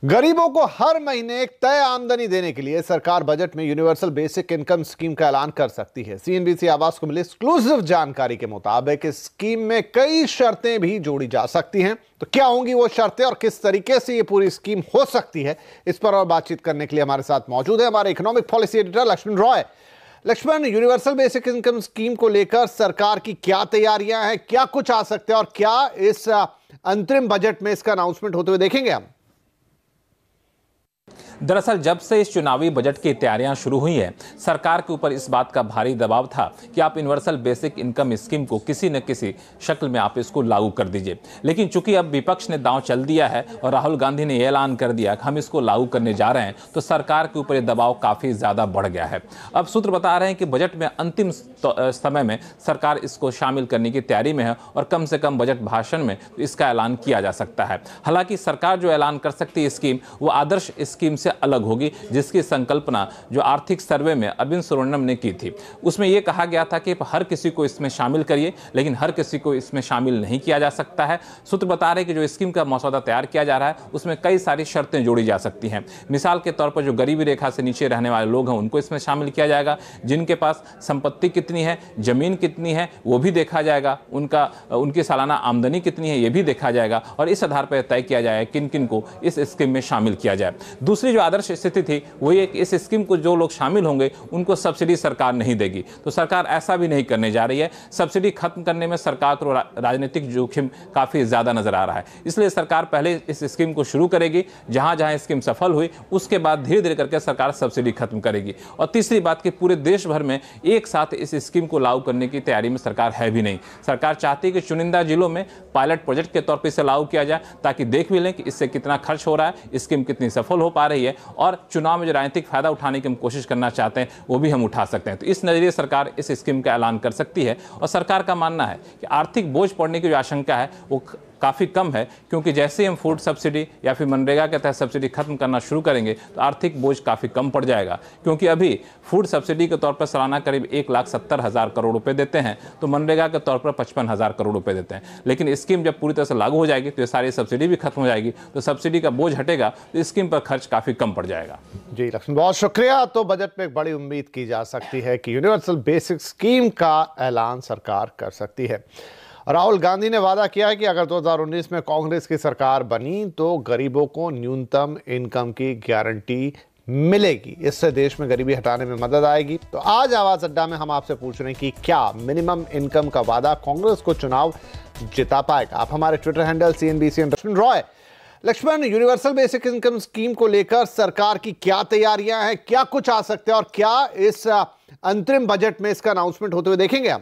गरीबों को हर महीने एक तय आमदनी देने के लिए सरकार बजट में यूनिवर्सल बेसिक इनकम स्कीम का ऐलान कर सकती है। सीएनबीसी आवाज को मिली एक्सक्लूसिव जानकारी के मुताबिक इस स्कीम में कई शर्तें भी जोड़ी जा सकती हैं। तो क्या होंगी वो शर्तें और किस तरीके से ये पूरी स्कीम हो सकती है, इस पर और बातचीत करने के लिए हमारे साथ मौजूद है हमारे economic policy editor Lakshman Roy. Lakshman, universal basic income scheme को लेकर सरकार की क्या तैयारियां हैं, क्या कुछ आ सकते हैं और क्या इस अंतरिम बजट में इसका अनाउंसमेंट होते हुए देखेंगे हम? दरअसल जब से इस चुनावी बजट की तैयारियां शुरू हुई हैं, सरकार के ऊपर इस बात का भारी दबाव था कि आप यूनिवर्सल बेसिक इनकम स्कीम को किसी न किसी शक्ल में आप इसको लागू कर दीजिए। लेकिन चूंकि अब विपक्ष ने दांव चल दिया है और राहुल गांधी ने यह ऐलान कर दिया कि हम इसको लागू करने जा रहे हैं, तो सरकार के ऊपर यह दबाव काफी ज्यादा बढ़ गया है। अब सूत्र बता रहे हैं कि बजट में अंतिम समय में सरकार इसको शामिल करने की तैयारी में है और कम से कम बजट भाषण में इसका ऐलान किया जा सकता है। हालांकि सरकार जो ऐलान कर सकती है स्कीम, वो आदर्श स्कीम से अलग होगी, जिसकी संकल्पना जो आर्थिक सर्वे में अरविंद सुब्रमण्यम ने की थी, उसमें यह कहा गया था कि हर किसी को इसमें शामिल करिए, लेकिन हर किसी को इसमें शामिल नहीं किया जा सकता है। सूत्र बता रहे हैं कि जो स्कीम का मसौदा तैयार किया जा रहा है, उसमें कई सारी शर्तें जोड़ी जा सकती हैं। मिसाल के तौर पर जो गरीबी रेखा से नीचे रहने वाले लोग हैं, उनको इसमें शामिल किया जाएगा। जिनके पास संपत्ति कितनी है, जमीन कितनी है, वो भी देखा जाएगा। उनकी सालाना आमदनी कितनी है, ये भी देखा जाएगा और इस आधार पर तय किया जाएगा किन किन को इस स्कीम में शामिल किया जाए। दूसरी जो आदर्श स्थिति थी वो ये कि इस स्कीम को जो लोग शामिल होंगे उनको सब्सिडी सरकार नहीं देगी। तो सरकार ऐसा भी नहीं करने जा रही है। सब्सिडी खत्म करने में सरकार को राजनीतिक जोखिम काफी ज्यादा नजर आ रहा है, इसलिए सरकार पहले इस स्कीम को शुरू करेगी। जहां जहां स्कीम सफल हुई, उसके बाद धीरे धीरे करके सरकार सब्सिडी खत्म करेगी। और तीसरी बात कि पूरे देश भर में एक साथ इस स्कीम को लागू करने की तैयारी में सरकार है भी नहीं। सरकार चाहती है कि चुनिंदा जिलों में पायलट प्रोजेक्ट के तौर पर इसे लागू किया जाए, ताकि देख भी लें कि इससे कितना खर्च हो रहा है, स्कीम कितनी सफल हो पा रही है और चुनाव में जो राजनीतिक फायदा उठाने की हम कोशिश करना चाहते हैं वो भी हम उठा सकते हैं। तो इस नजरिए सरकार इस स्कीम का ऐलान कर सकती है और सरकार का मानना है कि आर्थिक बोझ पड़ने की जो आशंका है वो काफ़ी कम है, क्योंकि जैसे ही हम फूड सब्सिडी या फिर मनरेगा के तहत सब्सिडी खत्म करना शुरू करेंगे तो आर्थिक बोझ काफ़ी कम पड़ जाएगा। क्योंकि अभी फूड सब्सिडी के तौर पर सालाना करीब 1,70,000 करोड़ रुपए देते हैं, तो मनरेगा के तौर पर 55,000 करोड़ रुपए देते हैं। लेकिन स्कीम जब पूरी तरह से लागू हो जाएगी तो ये सारी सब्सिडी भी खत्म हो जाएगी, तो सब्सिडी का बोझ हटेगा, तो स्कीम पर खर्च काफ़ी कम पड़ जाएगा। जी लक्ष्मण, बहुत शुक्रिया। तो बजट में एक बड़ी उम्मीद की जा सकती है कि यूनिवर्सल बेसिक स्कीम का ऐलान सरकार कर सकती है। राहुल गांधी ने वादा किया है कि अगर 2019 में कांग्रेस की सरकार बनी तो गरीबों को न्यूनतम इनकम की गारंटी मिलेगी। इससे देश में गरीबी हटाने में मदद आएगी। तो आज आवाज अड्डा में हम आपसे पूछ रहे हैं कि क्या मिनिमम इनकम का वादा कांग्रेस को चुनाव जिता पाएगा? आप हमारे Twitter handle CNBC Lakshman Roy. Lakshman, universal basic income scheme को लेकर सरकार की क्या तैयारियां हैं, क्या कुछ आ सकते हैं और क्या इस अंतरिम बजट में इसका अनाउंसमेंट होते हुए देखेंगे हम?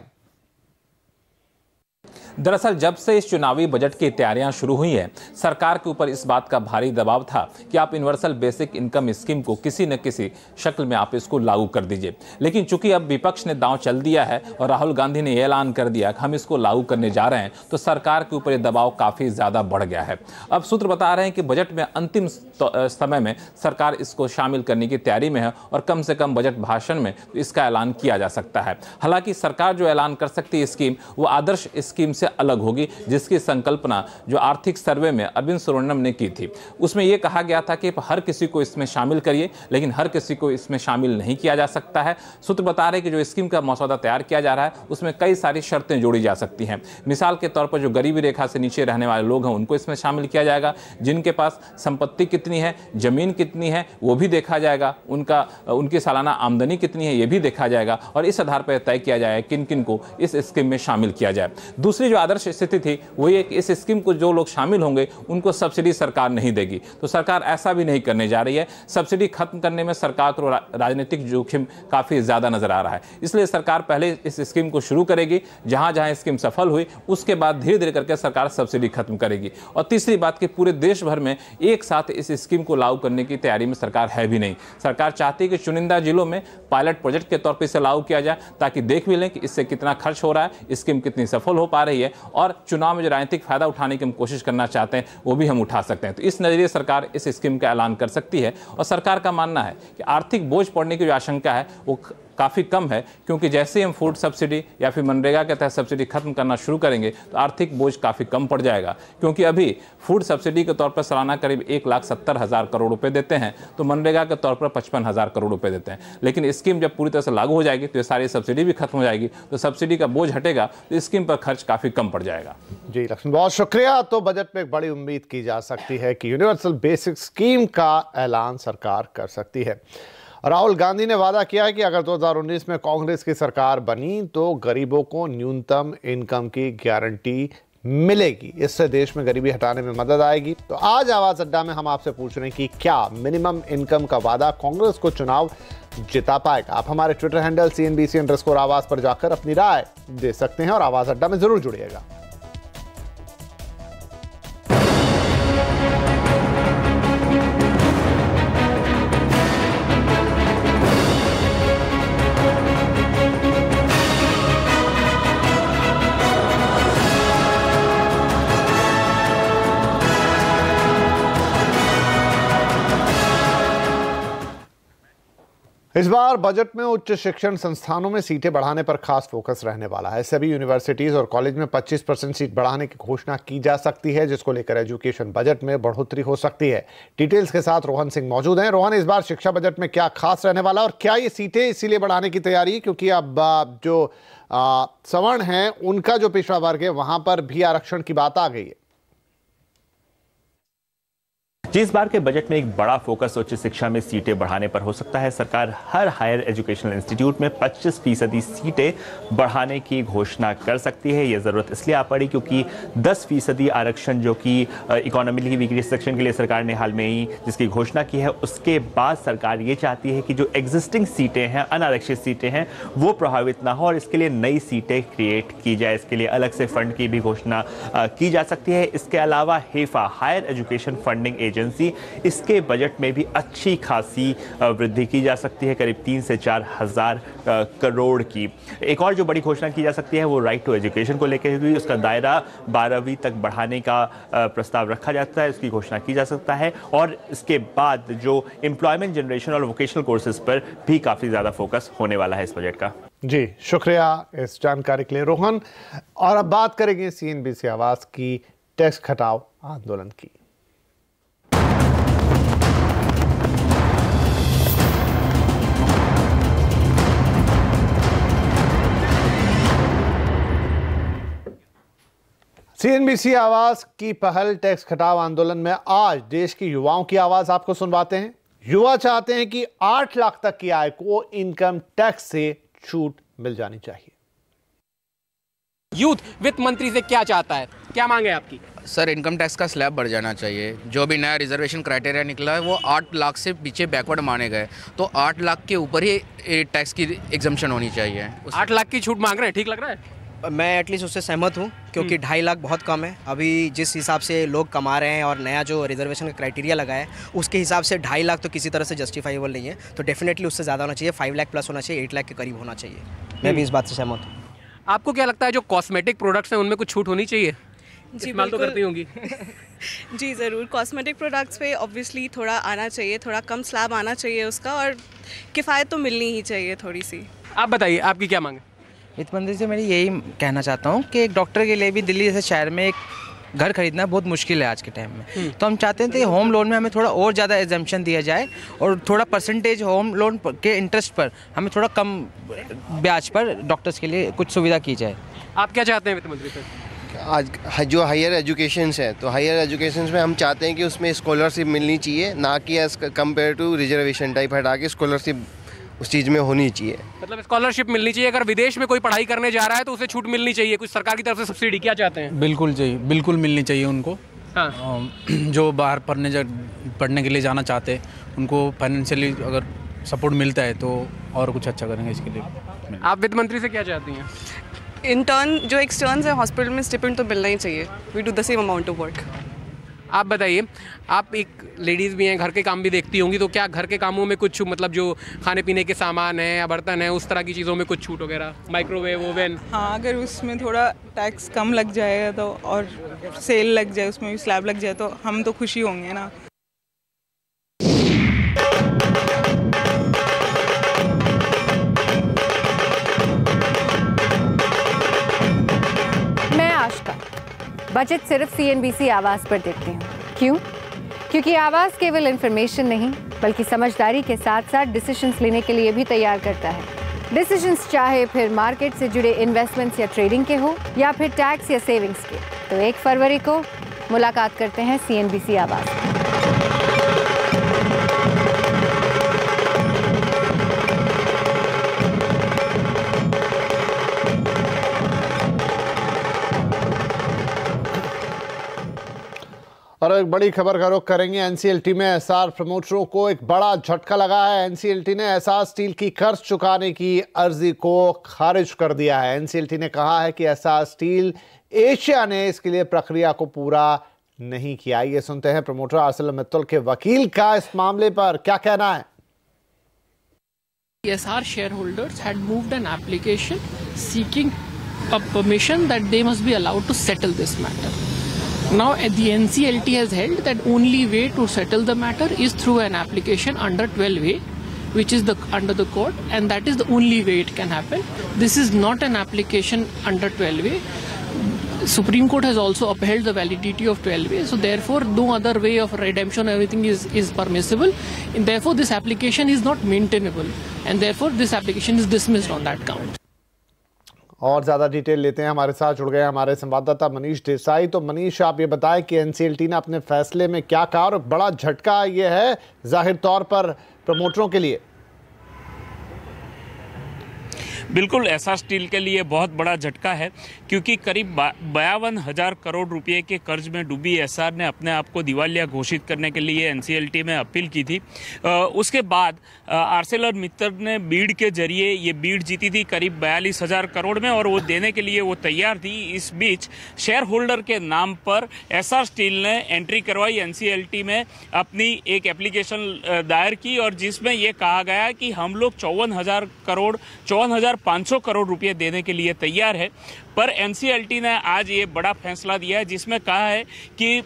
दरअसल जब से इस चुनावी बजट की तैयारियां शुरू हुई हैं, सरकार के ऊपर इस बात का भारी दबाव था कि आप यूनिवर्सल बेसिक इनकम स्कीम को किसी न किसी शक्ल में आप इसको लागू कर दीजिए। लेकिन चूंकि अब विपक्ष ने दांव चल दिया है और राहुल गांधी ने यह ऐलान कर दिया कि हम इसको लागू करने जा रहे हैं, तो सरकार के ऊपर यह दबाव काफी ज्यादा बढ़ गया है। अब सूत्र बता रहे हैं कि बजट में अंतिम समय में सरकार इसको शामिल करने की तैयारी में है और कम से कम बजट भाषण में इसका ऐलान किया जा सकता है। हालांकि सरकार जो ऐलान कर सकती है स्कीम, वो आदर्श स्कीम से अलग होगी, जिसकी संकल्पना जो आर्थिक सर्वे में अरविंद सुब्रमण्यम ने की थी, उसमें यह कहा गया था कि हर किसी को इसमें शामिल करिए, लेकिन हर किसी को इसमें शामिल नहीं किया जा सकता है। सूत्र बता रहे हैं कि जो स्कीम का मसौदा तैयार किया जा रहा है, उसमें कई सारी शर्तें जोड़ी जा सकती हैं। मिसाल के तौर पर जो गरीबी रेखा से नीचे रहने वाले लोग हैं, उनको इसमें शामिल किया जाएगा। जिनके पास संपत्ति कितनी है, जमीन कितनी है, वो भी देखा जाएगा। उनकी सालाना आमदनी कितनी है, ये भी देखा जाएगा और इस आधार पर तय किया जाएगा किन किन को इस स्कीम में शामिल किया जाए। दूसरी जो आदर्श स्थिति थी वो ये कि इस स्कीम को जो लोग शामिल होंगे उनको सब्सिडी सरकार नहीं देगी। तो सरकार ऐसा भी नहीं करने जा रही है। सब्सिडी खत्म करने में सरकार को राजनीतिक जोखिम काफी ज्यादा नजर आ रहा है, इसलिए सरकार पहले इस स्कीम को शुरू करेगी। जहां जहां स्कीम सफल हुई, उसके बाद धीरे धीरे करके सरकार सब्सिडी खत्म करेगी। और तीसरी बात कि पूरे देश भर में एक साथ इस स्कीम को लागू करने की तैयारी में सरकार है भी नहीं। सरकार चाहती है कि चुनिंदा जिलों में पायलट प्रोजेक्ट के तौर पर इसे लागू किया जाए, ताकि देख भी लें कि इससे कितना खर्च हो रहा है, स्कीम कितनी सफल हो पा रही है और चुनाव में जो राजनीतिक फायदा उठाने की हम कोशिश करना चाहते हैं वो भी हम उठा सकते हैं। तो इस नजरिए सरकार इस स्कीम का ऐलान कर सकती है और सरकार का मानना है कि आर्थिक बोझ पड़ने की जो आशंका है वो काफ़ी कम है, क्योंकि जैसे ही हम फूड सब्सिडी या फिर मनरेगा के तहत सब्सिडी खत्म करना शुरू करेंगे तो आर्थिक बोझ काफ़ी कम पड़ जाएगा। क्योंकि अभी फूड सब्सिडी के तौर पर सालाना करीब 1,70,000 करोड़ रुपए देते हैं, तो मनरेगा के तौर पर 55,000 करोड़ रुपए देते हैं। लेकिन स्कीम जब पूरी तरह से लागू हो जाएगी तो ये सारी सब्सिडी भी खत्म हो जाएगी, तो सब्सिडी का बोझ हटेगा तो स्कीम पर खर्च काफ़ी कम पड़ जाएगा। जी लक्ष्मण, बहुत शुक्रिया। तो बजट में एक बड़ी उम्मीद की जा सकती है कि यूनिवर्सल बेसिक स्कीम का ऐलान सरकार कर सकती है। राहुल गांधी ने वादा किया है कि अगर 2019 में कांग्रेस की सरकार बनी तो गरीबों को न्यूनतम इनकम की गारंटी मिलेगी। इससे देश में गरीबी हटाने में मदद आएगी। तो आज आवाज अड्डा में हम आपसे पूछ रहे हैं कि क्या मिनिमम इनकम का वादा कांग्रेस को चुनाव जिता पाएगा। आप हमारे ट्विटर हैंडल CNBC_आवाज पर जाकर अपनी राय दे सकते हैं और आवाज अड्डा में जरूर जुड़िएगा। इस बार बजट में उच्च शिक्षण संस्थानों में सीटें बढ़ाने पर खास फोकस रहने वाला है। सभी यूनिवर्सिटीज और कॉलेज में 25% सीट बढ़ाने की घोषणा की जा सकती है, जिसको लेकर एजुकेशन बजट में बढ़ोतरी हो सकती है। डिटेल्स के साथ रोहन सिंह मौजूद हैं। रोहन, इस बार शिक्षा बजट में क्या खास रहने वाला और क्या ये सीटें इसीलिए बढ़ाने की तैयारी है क्योंकि अब जो सवर्ण हैं उनका जो पिछड़ा वर्ग है वहां पर भी आरक्षण की बात आ गई है? इस बार के बजट में एक बड़ा फोकस उच्च शिक्षा में सीटें बढ़ाने पर हो सकता है। सरकार हर हायर एजुकेशनल इंस्टीट्यूट में 25% सीटें बढ़ाने की घोषणा कर सकती है। यह जरूरत इसलिए आ पड़ी क्योंकि 10% आरक्षण जो कि इकोनॉमिकली वीकर सेक्शन के लिए सरकार ने हाल में ही जिसकी घोषणा की है, उसके बाद सरकार ये चाहती है कि जो एग्जिस्टिंग सीटें हैं, अनारक्षित सीटें हैं, वो प्रभावित ना हो और इसके लिए नई सीटें क्रिएट की जाए। इसके लिए अलग से फंड की भी घोषणा की जा सकती है। इसके अलावा हेफा, हायर एजुकेशन फंडिंग एजेंसी, इसके बजट में भी अच्छी खासी वृद्धि की जा सकती है, करीब 3 से 4 हज़ार करोड़ की। एक और जो बड़ी घोषणा की जा सकती है वो राइट टू एजुकेशन को लेकर हुई। उसका दायरा 12वीं तक बढ़ाने का प्रस्ताव रखा जाता है, उसकी घोषणा की जा सकता है। और इसके बाद जो एम्प्लॉयमेंट जनरेशन और वोकेशनल कोर्सेज पर भी काफ़ी ज़्यादा फोकस होने वाला है इस बजट का। जी शुक्रिया इस जानकारी के लिए रोहन। और अब बात करेंगे CNBC आवाज की टैक्स घटाओ आंदोलन की। CNBC आवाज की पहल टैक्स घटाओ आंदोलन में आज देश की युवाओं की आवाज आपको सुनवाते हैं। युवा चाहते हैं कि 8 लाख तक की आय को इनकम टैक्स से छूट मिल जानी चाहिए। यूथ वित्त मंत्री से क्या चाहता है, क्या मांग है आपकी? सर, इनकम टैक्स का स्लैब बढ़ जाना चाहिए। जो भी नया रिजर्वेशन क्राइटेरिया निकला है वो 8 लाख से पीछे बैकवर्ड माने गए, तो 8 लाख के ऊपर ही टैक्स की एग्जम्पशन होनी चाहिए। 8 लाख की छूट मांग रहे हैं, ठीक लग रहा है? मैं एटलीस्ट उससे सहमत हूँ क्योंकि 2.5 लाख बहुत कम है। अभी जिस हिसाब से लोग कमा रहे हैं और नया जो रिजर्वेशन का क्राइटेरिया लगा है उसके हिसाब से 2.5 लाख तो किसी तरह से जस्टिफाइबल नहीं है। तो डेफिनेटली उससे ज़्यादा होना चाहिए, 5 लाख प्लस होना चाहिए, 8 लाख के करीब होना चाहिए। मैं भी इस बात से सहमत हूँ। आपको क्या लगता है जो कॉस्मेटिक प्रोडक्ट्स हैं उनमें कुछ छूट होनी चाहिए? जी इस्तेमाल तो करती होंगी। जी ज़रूर, कॉस्मेटिक प्रोडक्ट्स पे ऑब्वियसली थोड़ा आना चाहिए, थोड़ा कम स्लैब आना चाहिए उसका, और किफ़ायत तो मिलनी ही चाहिए थोड़ी सी। आप बताइए आपकी क्या मांग है? वित्त मंत्री से मैं यही कहना चाहता हूँ कि एक डॉक्टर के लिए भी दिल्ली जैसे शहर में एक घर खरीदना बहुत मुश्किल है आज के टाइम में। तो हम चाहते हैं कि होम लोन में हमें थोड़ा और ज़्यादा एग्जम्पशन दिया जाए और थोड़ा परसेंटेज होम लोन के इंटरेस्ट पर हमें थोड़ा कम ब्याज पर डॉक्टर्स के लिए कुछ सुविधा की जाए। आप क्या चाहते हैं वित्त मंत्री से? आज जो हायर एजुकेशन है तो हायर एजुकेशन में हम चाहते हैं कि उसमें स्कॉलरशिप मिलनी चाहिए, ना कि as compare to reservation type हटा के स्कॉलरशिप उस चीज़ में होनी चाहिए। मतलब स्कॉलरशिप मिलनी चाहिए, अगर विदेश में कोई पढ़ाई करने जा रहा है तो उसे छूट मिलनी चाहिए, कुछ सरकार की तरफ से सब्सिडी। क्या चाहते हैं? बिल्कुल चाहिए, बिल्कुल मिलनी चाहिए उनको। हाँ। जो बाहर पढ़ने के लिए जाना चाहते हैं उनको फाइनेंशियली अगर सपोर्ट मिलता है तो और कुछ अच्छा करेंगे इसके लिए। आप वित्त मंत्री से क्या चाहती हैं? इंटर्न जो एक्सटर्न्स है हॉस्पिटल में स्टिपेंड तो मिलना ही चाहिए। We do the same amount of work. आप बताइए, आप एक लेडीज़ भी हैं, घर के काम भी देखती होंगी, तो क्या घर के कामों में कुछ मतलब जो खाने पीने के सामान है या बर्तन है उस तरह की चीज़ों में कुछ छूट वगैरह, माइक्रोवेव ओवन? हाँ, अगर उसमें थोड़ा टैक्स कम लग जाएगा तो और सेल लग जाए, उसमें भी स्लैब लग जाए तो हम तो खुशी होंगे ना। बजट सिर्फ CNBC आवाज़ पर देखती हूँ। क्यों? क्योंकि आवाज़ केवल इन्फॉर्मेशन नहीं बल्कि समझदारी के साथ साथ डिसीजंस लेने के लिए भी तैयार करता है। डिसीजंस चाहे फिर मार्केट से जुड़े इन्वेस्टमेंट्स या ट्रेडिंग के हो या फिर टैक्स या सेविंग्स के। तो 1 फरवरी को मुलाकात करते हैं CNBC आवाज़। और एक बड़ी खबर का रुख करेंगे। NCLT में एस्सार प्रमोटरों को एक बड़ा झटका लगा है। NCLT ने एस्सार स्टील की कर्ज चुकाने की अर्जी को खारिज कर दिया है। NCLT ने कहा है कि एस्सार स्टील एशिया ने इसके लिए प्रक्रिया को पूरा नहीं किया। ये सुनते हैं प्रमोटर ArcelorMittal के वकील का इस मामले पर क्या कहना है। Essar shareholders had moved an application seeking a permission that they must be allowed to settle this matter. Now, the NCLT has held that only way to settle the matter is through an application under 12A, which is under the court, and that is the only way it can happen. This is not an application under 12A. Supreme Court has also upheld the validity of 12A, so therefore no other way of redemption or everything is permissible, and therefore this application is not maintainable, and therefore this application is dismissed on that count. और ज़्यादा detail लेते हैं। हमारे साथ जुड़ गए हमारे संवाददाता मनीष देसाई। तो मनीष, आप ये बताएं कि NCLT ने अपने फैसले में क्या कहा और बड़ा झटका ये है जाहिर तौर पर प्रमोटरों के लिए। बिल्कुल, एस्सार स्टील के लिए बहुत बड़ा झटका है क्योंकि करीब 52,000 करोड़ रुपए के कर्ज में डूबी एस्सार ने अपने आप को दिवालिया घोषित करने के लिए NCLT में अपील की थी। उसके बाद ArcelorMittal ने बीड के जरिए ये बीड जीती थी करीब 42,000 करोड़ में और वो देने के लिए वो तैयार थी। इस बीच शेयर होल्डर के नाम पर एस्सार स्टील ने एंट्री करवाई NCLT में, अपनी एक एप्लीकेशन दायर की और जिसमें ये कहा गया कि हम लोग 54,500 करोड़ रुपए देने के लिए तैयार है। पर NCLT ने आज ये बड़ा फैसला दिया है जिसमें कहा है कि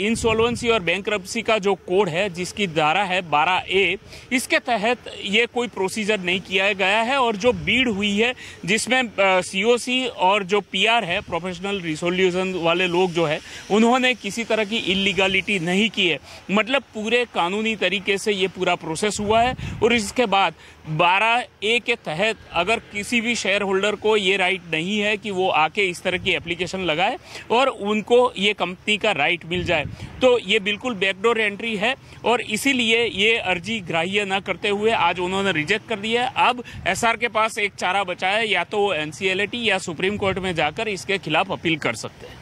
इंसॉल्वेंसी और बैंक्रप्सी का जो कोड है, जिसकी धारा है 12A, इसके तहत ये कोई प्रोसीजर नहीं किया गया है और जो बीड हुई है जिसमें COC और जो PR है, प्रोफेशनल रिसोल्यूशन वाले लोग जो है, उन्होंने किसी तरह की इलीगलिटी नहीं की है। मतलब पूरे कानूनी तरीके से ये पूरा प्रोसेस हुआ है और इसके बाद 12A के तहत अगर किसी भी शेयर होल्डर को ये राइट नहीं है कि वो आके इस तरह की एप्लीकेशन लगाए और उनको ये कंपनी का राइट मिल जाए, तो ये बिल्कुल बैकडोर एंट्री है और इसीलिए ये अर्जी ग्राह्य न करते हुए आज उन्होंने रिजेक्ट कर दिया है। अब एस्सार के पास एक चारा बचा है, या तो वो NCLT या सुप्रीम कोर्ट में जाकर इसके खिलाफ अपील कर सकते हैं।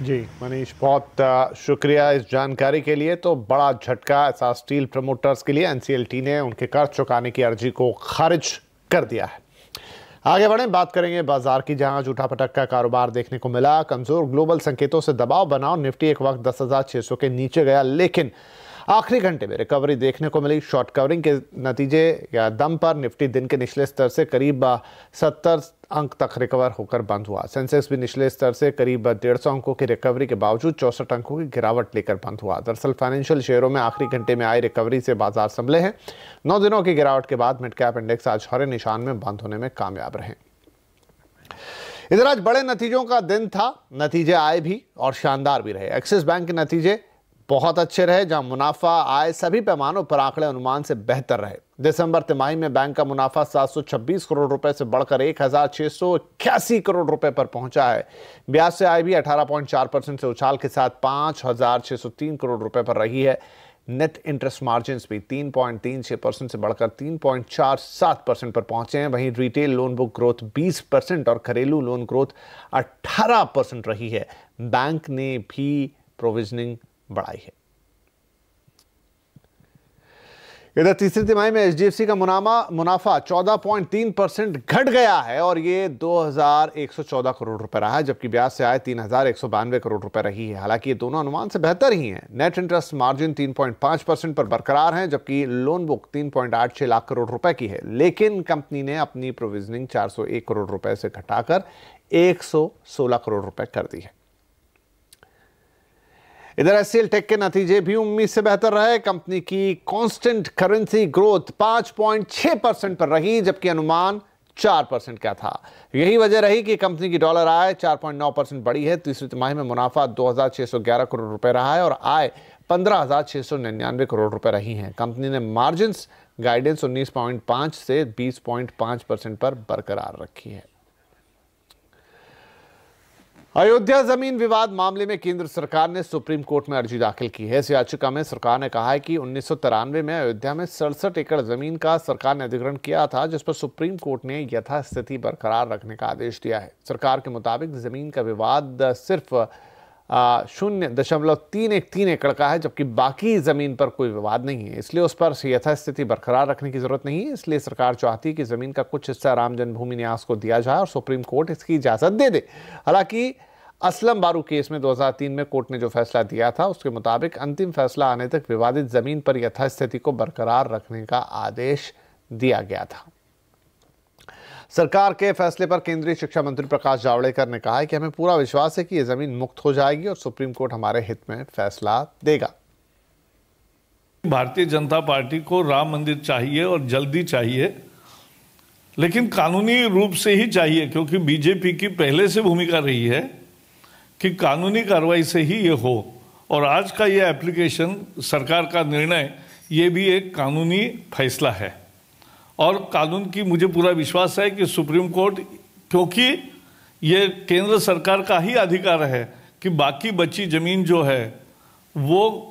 जी मनीष, बहुत शुक्रिया इस जानकारी के लिए। तो बड़ा झटका एस्सार स्टील प्रमोटर्स के लिए, NCLT ने उनके कर्ज चुकाने की अर्जी को खारिज कर दिया है। आगे बढ़ें, बात करेंगे बाजार की, जहां झूठा पटक का कारोबार देखने को मिला। कमजोर ग्लोबल संकेतों से दबाव बना और निफ्टी एक वक्त 10,600 के नीचे गया, लेकिन आखिरी घंटे में रिकवरी देखने को मिली। शॉर्ट कवरिंग के नतीजे या दम पर निफ्टी दिन के निचले स्तर से करीब 70 अंक तक रिकवर होकर बंद हुआ। सेंसेक्स भी निचले स्तर से करीब 150 अंकों की रिकवरी के बावजूद 64 अंकों की गिरावट लेकर बंद हुआ। दरअसल फाइनेंशियल शेयरों में आखिरी घंटे में आई रिकवरी से बाजार संभले हैं। 9 दिनों की गिरावट के बाद मिड कैप इंडेक्स आज हरे निशान में बंद होने में कामयाब रहे। इधर आज बड़े नतीजों का दिन था, नतीजे आए भी और शानदार भी रहे। एक्सिस बैंक के नतीजे बहुत अच्छे रहे, जहां मुनाफा आय सभी पैमानों पर आंकड़े अनुमान से बेहतर रहे। दिसंबर तिमाही में बैंक का मुनाफा 726 करोड़ रुपए से बढ़कर 1,681 करोड़ रुपए पर पहुंचा है। ब्याज से आय भी 18.4% से उछाल के साथ 5,603 करोड़ रुपए पर रही है। नेट इंटरेस्ट मार्जिन भी 3.36% से बढ़कर 3.47% पर पहुंचे हैं। वहीं रिटेल लोन बुक ग्रोथ 20% और घरेलू लोन ग्रोथ 18% रही है। बैंक ने भी प्रोविजनिंग बढ़ाई है। इधर तीसरी तिमाही में HDFC का मुनाफा 14.3% घट गया है और ये 2,114 करोड़ रुपए रहा है, जबकि ब्याज से आए 3,192 करोड़ रुपए रही है। हालांकि ये दोनों अनुमान से बेहतर ही हैं। नेट इंटरेस्ट मार्जिन 3.5% पर बरकरार है, जबकि लोन बुक 3.86 लाख करोड़ रुपए की है। लेकिन कंपनी ने अपनी प्रोविजनिंग 401 करोड़ रुपए से घटाकर 116 करोड़ रुपए कर दी है। इधर HCL टेक के नतीजे भी उम्मीद से बेहतर रहे। कंपनी की कांस्टेंट करेंसी ग्रोथ 5.6% पर रही, जबकि अनुमान 4% का था। यही वजह रही कि कंपनी की डॉलर आय 4.9% बढ़ी है। तीसरी तिमाही में मुनाफा 2,611 करोड़ रुपए रहा है और आय 15,699 करोड़ रुपए रही हैं। कंपनी ने मार्जिन्स गाइडेंस 19.5 से 20.5% पर बरकरार रखी है। अयोध्या जमीन विवाद मामले में केंद्र सरकार ने सुप्रीम कोर्ट में अर्जी दाखिल की है। इस याचिका में सरकार ने कहा है कि 1993 में अयोध्या में 67 एकड़ जमीन का सरकार ने अधिग्रहण किया था, जिस पर सुप्रीम कोर्ट ने यथास्थिति बरकरार रखने का आदेश दिया है। सरकार के मुताबिक जमीन का विवाद सिर्फ 0.313 एकड़ का है, जबकि बाकी जमीन पर कोई विवाद नहीं है, इसलिए उस पर यथास्थिति बरकरार रखने की जरूरत नहीं है। इसलिए सरकार चाहती है कि जमीन का कुछ हिस्सा राम जन्मभूमि न्यास को दिया जाए और सुप्रीम कोर्ट इसकी इजाजत दे दे। हालांकि असलम बारू केस में 2003 में कोर्ट ने जो फैसला दिया था, उसके मुताबिक अंतिम फैसला आने तक विवादित जमीन पर यथास्थिति को बरकरार रखने का आदेश दिया गया था। सरकार के फैसले पर केंद्रीय शिक्षा मंत्री प्रकाश जावड़ेकर ने कहा है कि हमें पूरा विश्वास है कि यह जमीन मुक्त हो जाएगी और सुप्रीम कोर्ट हमारे हित में फैसला देगा। भारतीय जनता पार्टी को राम मंदिर चाहिए और जल्दी चाहिए, लेकिन कानूनी रूप से ही चाहिए, क्योंकि बीजेपी की पहले से भूमिका रही है कि कानूनी कार्रवाई से ही ये हो। और आज का ये एप्लीकेशन, सरकार का निर्णय, ये भी एक कानूनी फैसला है और कानून की मुझे पूरा विश्वास है कि सुप्रीम कोर्ट, क्योंकि ये केंद्र सरकार का ही अधिकार है कि बाकी बची जमीन जो है वो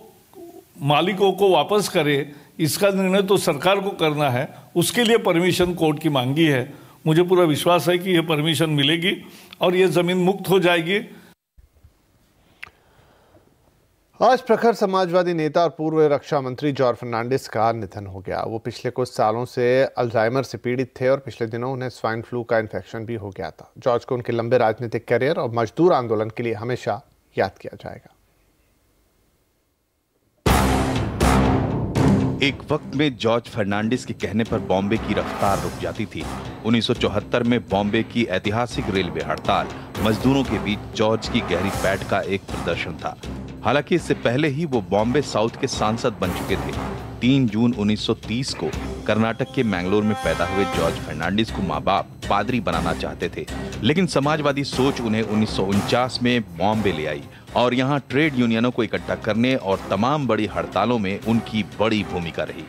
मालिकों को वापस करे, इसका निर्णय तो सरकार को करना है। उसके लिए परमिशन कोर्ट की मांगी है। मुझे पूरा विश्वास है कि ये परमिशन मिलेगी और ये जमीन मुक्त हो जाएगी। आज प्रखर समाजवादी नेता और पूर्व रक्षा मंत्री जॉर्ज फर्नांडिस का निधन हो गया। वो पिछले कुछ सालों से अल्जाइमर से पीड़ित थे और पिछले दिनों उन्हें स्वाइन फ्लू का इन्फेक्शन भी हो गया था। जॉर्ज को उनके लंबे राजनीतिक करियर और मजदूर आंदोलन के लिए हमेशा याद किया जाएगा। एक वक्त में जॉर्ज फर्नांडिस के कहने पर बॉम्बे की रफ्तार रुक जाती थी। 1974 में बॉम्बे की ऐतिहासिक रेलवे हड़ताल मजदूरों के बीच जॉर्ज की गहरी पैठ का एक प्रदर्शन था। हालांकि इससे पहले ही वो बॉम्बे साउथ के सांसद बन चुके थे। 3 जून 1930 को कर्नाटक के मैंगलोर में पैदा हुए जॉर्ज फर्नांडिस को माँ बाप पादरी बनाना चाहते थे, लेकिन समाजवादी सोच उन्हें 1949 में बॉम्बे ले आई और यहाँ ट्रेड यूनियनों को इकट्ठा करने और तमाम बड़ी हड़तालों में उनकी बड़ी भूमिका रही।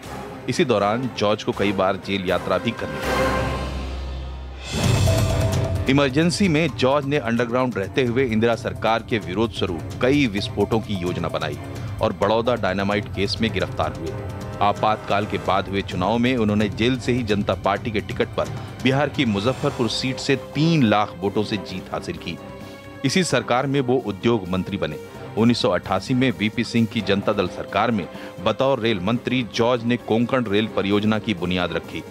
इसी दौरान जॉर्ज को कई बार जेल यात्रा भी करनी पड़ी। इमरजेंसी में जॉर्ज ने अंडरग्राउंड रहते हुए इंदिरा सरकार के विरोध स्वरूप कई विस्फोटों की योजना बनाई और बड़ौदा डायनामाइट केस में गिरफ्तार हुए। आपातकाल के बाद हुए चुनाव में उन्होंने जेल से ही जनता पार्टी के टिकट पर बिहार की मुजफ्फरपुर सीट से 3 लाख वोटों से जीत हासिल की। इसी सरकार में वो उद्योग मंत्री बने। 1988 में वीपी सिंह की जनता दल सरकार में बतौर रेल मंत्री जॉर्ज ने कोंकण रेल परियोजना की बुनियाद रखी।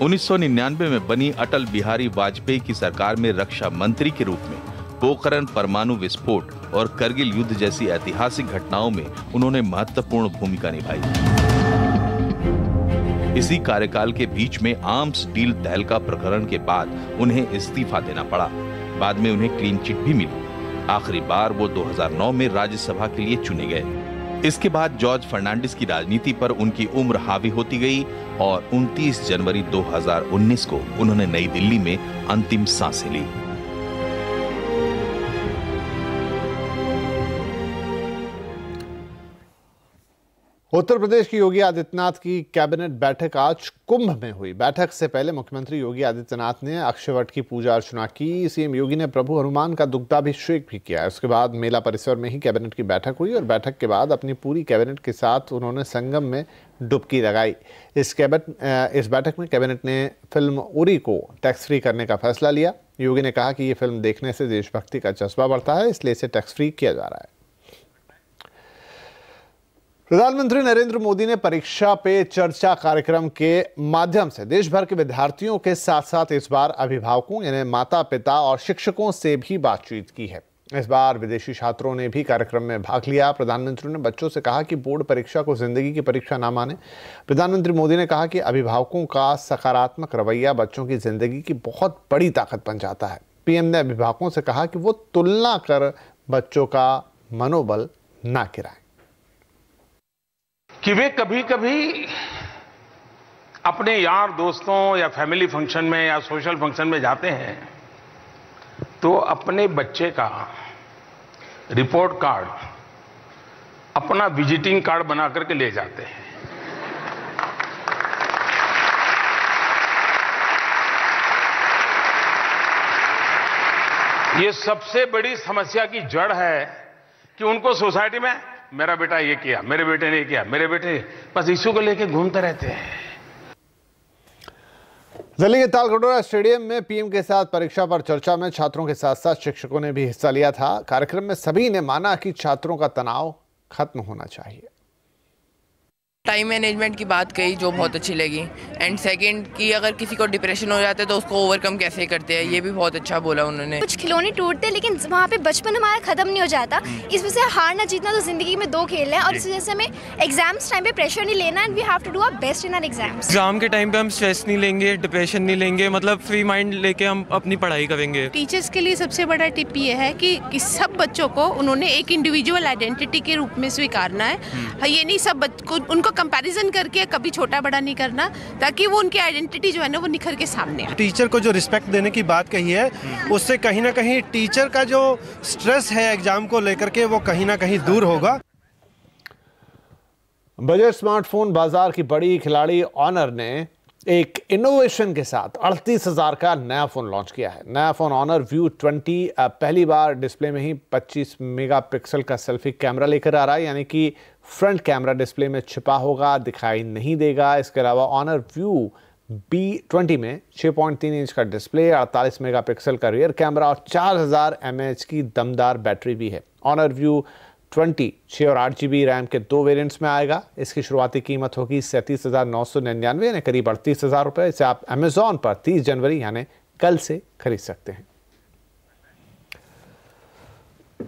1999 में बनी अटल बिहारी वाजपेयी की सरकार में रक्षा मंत्री के रूप में पोखरण परमाणु विस्फोट और करगिल युद्ध जैसी ऐतिहासिक घटनाओं में उन्होंने महत्वपूर्ण भूमिका निभाई। इसी कार्यकाल के बीच में आर्म्स डील तहलका प्रकरण के बाद उन्हें इस्तीफा देना पड़ा। बाद में उन्हें क्लीन चिट भी मिली। आखिरी बार वो 2009 में राज्यसभा के लिए चुने गए। इसके बाद जॉर्ज फर्नांडिस की राजनीति पर उनकी उम्र हावी होती गई और 29 जनवरी 2019 को उन्होंने नई दिल्ली में अंतिम सांसें ली। उत्तर प्रदेश की योगी आदित्यनाथ की कैबिनेट बैठक आज कुंभ में हुई। बैठक से पहले मुख्यमंत्री योगी आदित्यनाथ ने अक्षयवट की पूजा अर्चना की। सीएम योगी ने प्रभु हनुमान का दुग्धाभिषेक भी किया। उसके बाद मेला परिसर में ही कैबिनेट की बैठक हुई और बैठक के बाद अपनी पूरी कैबिनेट के साथ उन्होंने संगम में डुबकी लगाई। इस बैठक में कैबिनेट ने फिल्म उरी को टैक्स फ्री करने का फैसला लिया। योगी ने कहा कि ये फिल्म देखने से देशभक्ति का जज्बा बढ़ता है, इसलिए इसे टैक्स फ्री किया जा रहा है। प्रधानमंत्री नरेंद्र मोदी ने परीक्षा पे चर्चा कार्यक्रम के माध्यम से देश भर के विद्यार्थियों के साथ साथ इस बार अभिभावकों यानी माता पिता और शिक्षकों से भी बातचीत की है। इस बार विदेशी छात्रों ने भी कार्यक्रम में भाग लिया। प्रधानमंत्री ने बच्चों से कहा कि बोर्ड परीक्षा को जिंदगी की परीक्षा ना माने। प्रधानमंत्री मोदी ने कहा कि अभिभावकों का सकारात्मक रवैया बच्चों की जिंदगी की बहुत बड़ी ताकत बन जाता है। पीएम ने अभिभावकों से कहा कि वो तुलना कर बच्चों का मनोबल ना गिराएं। कि वे कभी कभी अपने यार दोस्तों या फैमिली फंक्शन में या सोशल फंक्शन में जाते हैं तो अपने बच्चे का रिपोर्ट कार्ड अपना विजिटिंग कार्ड बना करके ले जाते हैं। ये सबसे बड़ी समस्या की जड़ है कि उनको सोसाइटी में मेरा बेटा ये किया, मेरे बेटे ने किया, मेरे बेटे, बस इशू को लेके घूमते रहते हैं। दिल्ली के तालकटोरा स्टेडियम में पीएम के साथ परीक्षा पर चर्चा में छात्रों के साथ साथ शिक्षकों ने भी हिस्सा लिया था। कार्यक्रम में सभी ने माना कि छात्रों का तनाव खत्म होना चाहिए। टाइम मैनेजमेंट की बात कही जो बहुत अच्छी लगी, एंड सेकंड कि अगर किसी को डिप्रेशन हो जाता है तो उसको ओवरकम कैसे करते हैं, ये भी बहुत अच्छा बोला उन्होंने। कुछ खिलौने टूटते हैं लेकिन वहाँ पे बचपन हमारा खत्म नहीं हो जाता। इस वजह से हारना जीतना तो जिंदगी में दो खेल है और इस वजह से हमें एग्जाम्स टाइम पे प्रेशर नहीं लेना and we have to do our best in our exams. Exam के टाइम पे हम स्ट्रेस नहीं लेंगे, डिप्रेशन नहीं लेंगे, मतलब फ्री माइंड लेके हम अपनी पढ़ाई करेंगे। टीचर्स के लिए सबसे बड़ा टिप ये है कि सब बच्चों को उन्होंने एक इंडिविजुअल आइडेंटिटी के रूप में स्वीकारना है। ये नहीं सब उनको कंपैरिजन करके कभी छोटा बड़ा नहीं करना, ताकि वो उनकी आइडेंटिटी जो है ना वो निखर के सामने आए। टीचर को जो रिस्पेक्ट देने की बात कही है उससे कहीं ना कहीं टीचर का जो स्ट्रेस है एग्जाम को लेकर के वो कहीं ना कहीं दूर होगा। बजट स्मार्टफोन बाजार की बड़ी खिलाड़ी ऑनर ने एक इनोवेशन के साथ 38,000 का नया फोन लॉन्च किया है। नया फोन ऑनर व्यू 20 पहली बार डिस्प्ले में ही 25 मेगापिक्सल का सेल्फी कैमरा लेकर आ रहा है, यानी कि फ्रंट कैमरा डिस्प्ले में छिपा होगा, दिखाई नहीं देगा। इसके अलावा ऑनर व्यू B20 में 6.3 इंच का डिस्प्ले, 48 मेगापिक्सल का रियर कैमरा और 4000 mAh की दमदार बैटरी भी है। ऑनर व्यू 20 6 और 8 GB रैम के 2 वेरिएंट्स में आएगा। इसकी शुरुआती कीमत होगी 37,999 यानी करीब 38,000 रुपये। इसे आप अमेजॉन पर 30 जनवरी यानी कल से खरीद सकते हैं।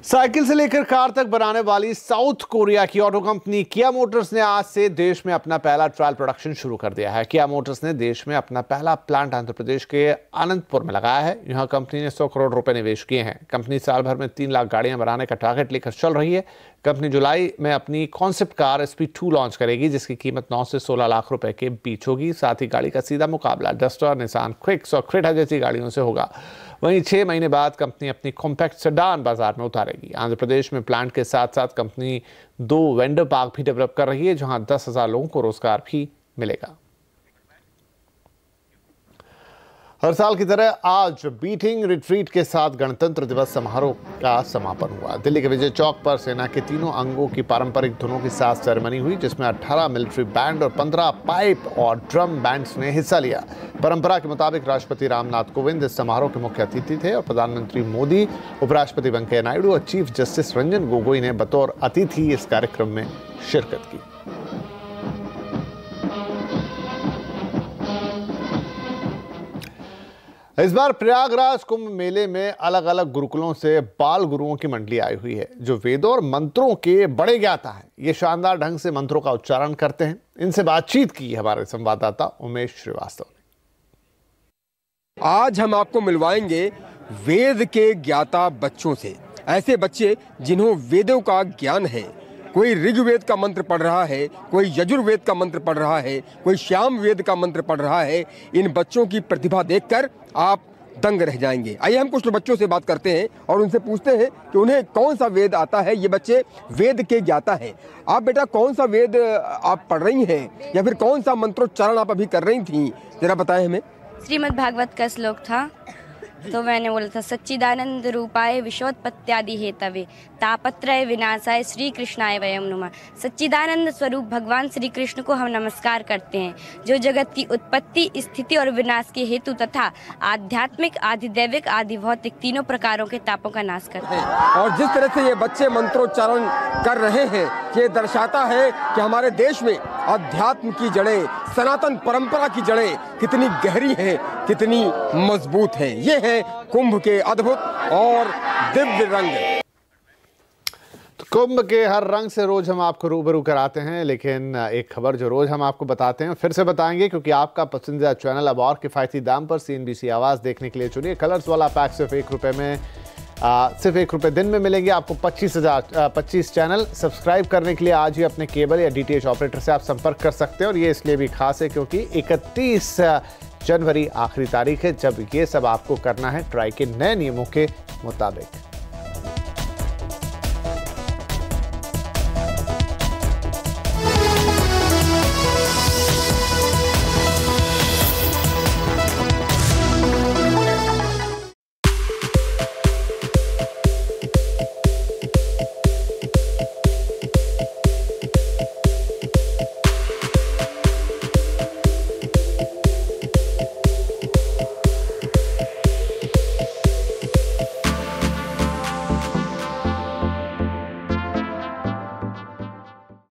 साइकिल से लेकर कार तक बनाने वाली साउथ कोरिया की ऑटो कंपनी किया मोटर्स ने आज से देश में अपना पहला ट्रायल प्रोडक्शन शुरू कर दिया है। किया मोटर्स ने देश में अपना पहला प्लांट आंध्र प्रदेश के अनंतपुर में लगाया है। यहां कंपनी ने 100 करोड़ रुपए निवेश किए हैं। कंपनी साल भर में 3 लाख गाड़ियां बनाने का टारगेट लेकर चल रही है। कंपनी जुलाई में अपनी कॉन्सेप्ट कार SP2 लॉन्च करेगी, जिसकी कीमत 9 से 16 लाख रुपए के बीच होगी। साथ ही गाड़ी का सीधा मुकाबला डस्टर, निसान क्विक्स और क्रेटा जैसी गाड़ियों से होगा। वहीं 6 महीने बाद कंपनी अपनी कॉम्पैक्ट सेडान बाजार में उतारेगी। आंध्र प्रदेश में प्लांट के साथ साथ कंपनी 2 वेंडर पार्क भी डेवलप कर रही है, जहां 10,000 लोगों को रोजगार भी मिलेगा। हर साल की तरह आज बीटिंग रिट्रीट के साथ गणतंत्र दिवस समारोह का समापन हुआ। दिल्ली के विजय चौक पर सेना के तीनों अंगों की पारंपरिक धुनों के साथ सेरेमनी हुई, जिसमें 18 मिलिट्री बैंड और 15 पाइप और ड्रम बैंड्स ने हिस्सा लिया। परंपरा के मुताबिक राष्ट्रपति रामनाथ कोविंद इस समारोह के मुख्य अतिथि थे और प्रधानमंत्री मोदी, उपराष्ट्रपति वेंकैया नायडू और चीफ जस्टिस रंजन गोगोई ने बतौर अतिथि इस कार्यक्रम में शिरकत की। इस बार प्रयागराज कुंभ मेले में अलग अलग गुरुकुलों से बाल गुरुओं की मंडली आई हुई है, जो वेदों और मंत्रों के बड़े ज्ञाता हैं। ये शानदार ढंग से मंत्रों का उच्चारण करते हैं। इनसे बातचीत की हमारे संवाददाता उमेश श्रीवास्तव ने। आज हम आपको मिलवाएंगे वेद के ज्ञाता बच्चों से, ऐसे बच्चे जिन्हों वेदों का ज्ञान है। कोई ऋग्वेद का मंत्र पढ़ रहा है, कोई यजुर्वेद का मंत्र पढ़ रहा है, कोई श्याम वेद का मंत्र पढ़ रहा है। इन बच्चों की प्रतिभा देखकर आप दंग रह जाएंगे। आइए हम कुछ बच्चों से बात करते हैं और उनसे पूछते हैं कि उन्हें कौन सा वेद आता है। ये बच्चे वेद के ज्ञाता हैं। आप बेटा कौन सा वेद आप पढ़ रही हैं या फिर कौन सा मंत्रोच्चारण आप अभी कर रही थी, जरा बताएं हमें। श्रीमद् भागवत का श्लोक था, तो मैंने बोला था सच्चिदानंद रूपाय विश्वोत्पत्त्यादि हेतवे तापत्रय विनाशाय श्री कृष्णाय वयम नमः। सच्चिदानंद स्वरूप भगवान श्री कृष्ण को हम नमस्कार करते हैं, जो जगत की उत्पत्ति, स्थिति और विनाश के हेतु तथा आध्यात्मिक, आधिदैविक, आदि भौतिक तीनों प्रकारों के तापों का नाश करते हैं। और जिस तरह से ये बच्चे मंत्रोच्चारण कर रहे हैं, ये दर्शाता है कि हमारे देश में अध्यात्म की जड़ें, सनातन परंपरा की जड़ें कितनी गहरी हैं, कितनी मजबूत हैं। ये है कुंभ के अद्भुत और दिव्य रंग। तो कुंभ के हर रंग से रोज हम आपको रूबरू कराते हैं, लेकिन एक खबर जो रोज हम आपको बताते हैं फिर से बताएंगे, क्योंकि आपका पसंदीदा चैनल अब और किफायती दाम पर CNBC आवाज देखने के लिए चुनिए। कलर्स वाला पैक सिर्फ ₹1 में सिर्फ ₹1 दिन में मिलेंगे आपको 25 चैनल। सब्सक्राइब करने के लिए आज ही अपने केबल या DTH ऑपरेटर से आप संपर्क कर सकते हैं, और ये इसलिए भी खास है क्योंकि 31 जनवरी आखिरी तारीख है जब ये सब आपको करना है ट्राई के नए नियमों के मुताबिक।